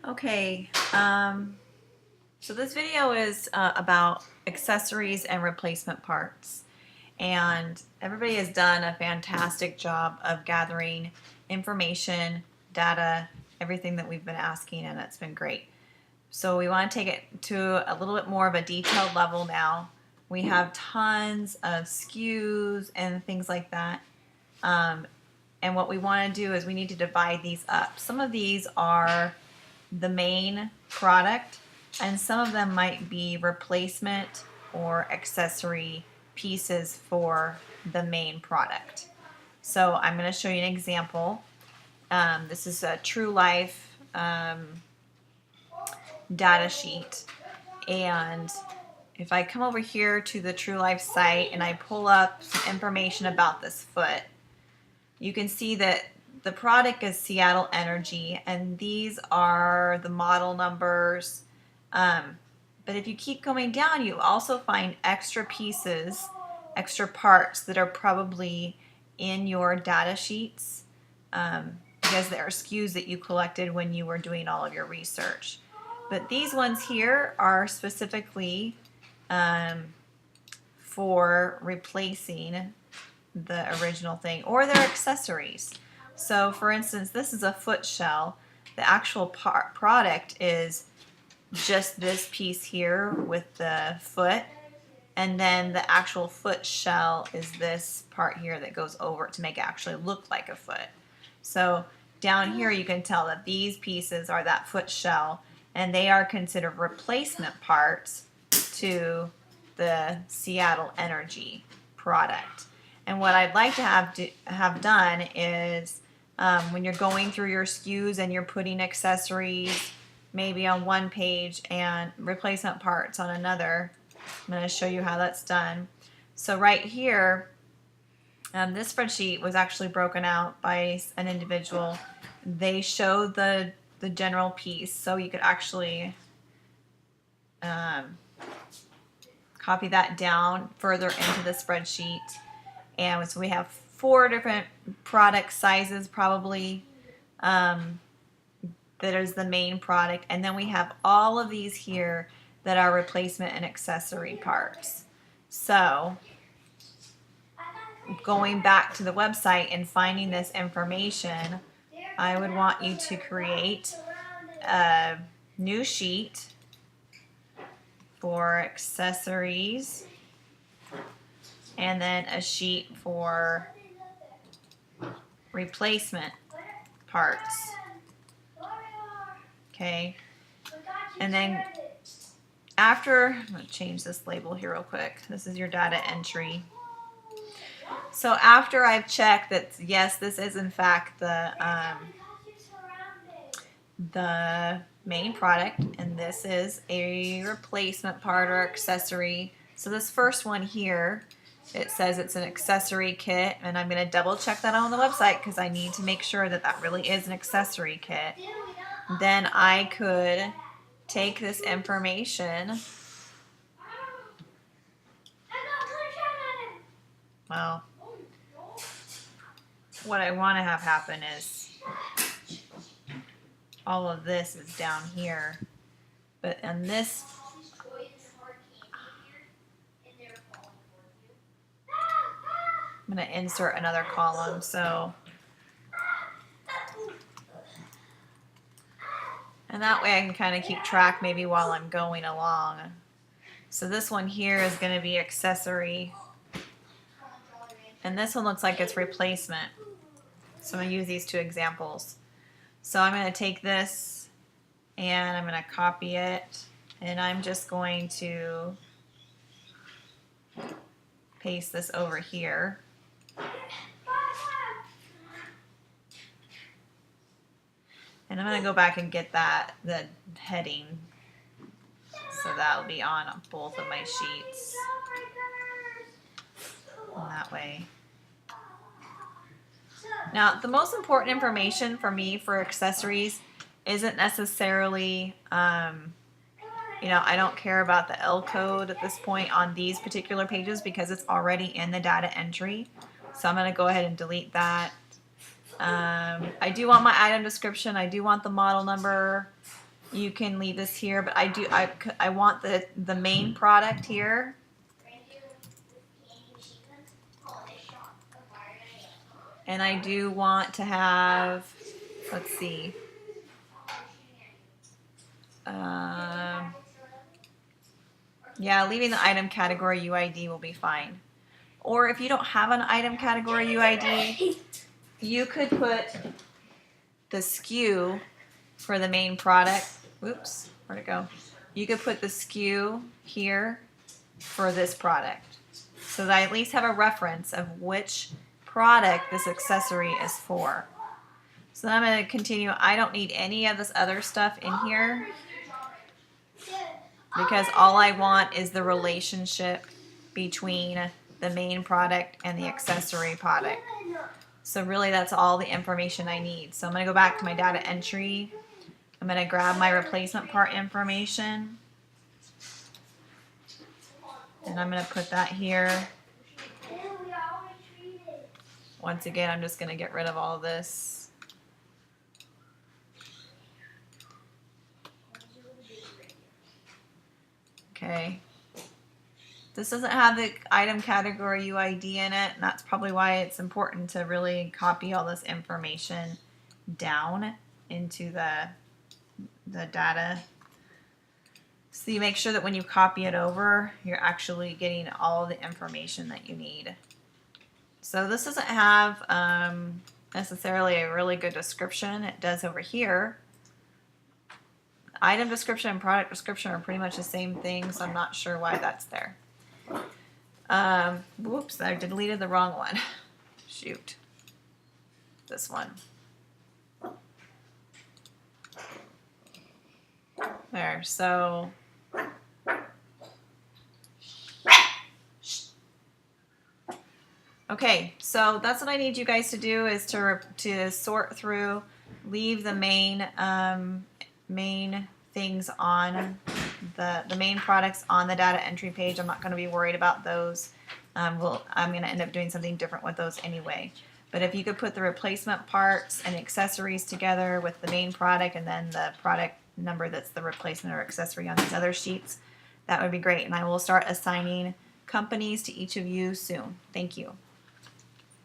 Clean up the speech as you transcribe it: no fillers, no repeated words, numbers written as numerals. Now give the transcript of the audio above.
Okay, so this video is about accessories and replacement parts. And everybody has done a fantastic job of gathering information, data, everything that we've been asking, and it's been great. So we want to take it to a little bit more of a detailed level now. We have tons of SKUs and things like that. And what we want to do is we need to divide these up. Some of these are the main product, and some of them might be replacement or accessory pieces for the main product. So I'm going to show you an example. This is a True Life data sheet, and if I come over here to the True Life site and I pull up some information about this foot, you can see that the product is Seattle Energy, and these are the model numbers. But if you keep going down, you also find extra pieces, extra parts that are probably in your data sheets because they are SKUs that you collected when you were doing all of your research. But these ones here are specifically for replacing the original thing, or they're accessories. So for instance, this is a foot shell. The actual product is just this piece here with the foot, and then the actual foot shell is this part here that goes over it to make it actually look like a foot. So down here you can tell that these pieces are that foot shell, and they are considered replacement parts to the Seattle Energy product. And what I'd like to have done is when you're going through your SKUs and you're putting accessories maybe on one page and replacement parts on another, I'm going to show you how that's done. So right here, this spreadsheet was actually broken out by an individual. They show the general piece, so you could actually copy that down further into the spreadsheet. And so we have 4 different product sizes probably that is the main product, and then we have all of these here that are replacement and accessory parts. So going back to the website and finding this information, I would want you to create a new sheet for accessories, and then a sheet for replacement parts. Okay, and then after, I'm going to change this label here real quick. This is your data entry. So after I've checked that yes, this is in fact the main product, and this is a replacement part or accessory. So this first one here, it says it's an accessory kit, and I'm going to double check that on the website because I need to make sure that that really is an accessory kit. Then I could take this information, well, what I want to have happen is all of this is down here, but on this, I'm going to insert another column, so, and that way I can kind of keep track maybe while I'm going along. So this one here is going to be accessory, and this one looks like it's replacement. So I'm going to use these 2 examples. So I'm going to take this and I'm going to copy it, and I'm just going to paste this over here. And I'm going to go back and get the heading, so that'll be on both of my sheets. And that way. Now, the most important information for me for accessories isn't necessarily, I don't care about the L code at this point on these particular pages because it's already in the data entry. So I'm going to go ahead and delete that. I do want my item description. I do want the model number. you can leave this here, but I want the main product here. And I do want to have, let's see, yeah, leaving the item category UID will be fine. Or if you don't have an item category UID, you could put the SKU for the main product. Oops, where'd it go? You could put the SKU here for this product, so that I at least have a reference of which product this accessory is for. So then I'm going to continue. I don't need any of this other stuff in here because all I want is the relationship between the main product and the accessory product. So really that's all the information I need. So I'm going to go back to my data entry. I'm going to grab my replacement part information. And I'm going to put that here. Once again, I'm just going to get rid of all this. Okay. This doesn't have the item category UID in it, and that's probably why it's important to really copy all this information down into the data. So you make sure that when you copy it over, you're actually getting all the information that you need. So this doesn't have necessarily a really good description. It does over here. Item description and product description are pretty much the same thing, so I'm not sure why that's there. Whoops, I deleted the wrong one. Shoot. This one. There, so okay, so that's what I need you guys to do, is to sort through, leave the main things on the main products on the data entry page. I'm not going to be worried about those. I'm going to end up doing something different with those anyway. But if you could put the replacement parts and accessories together with the main product and then the product number that's the replacement or accessory on these other sheets, that would be great. And I will start assigning companies to each of you soon. Thank you.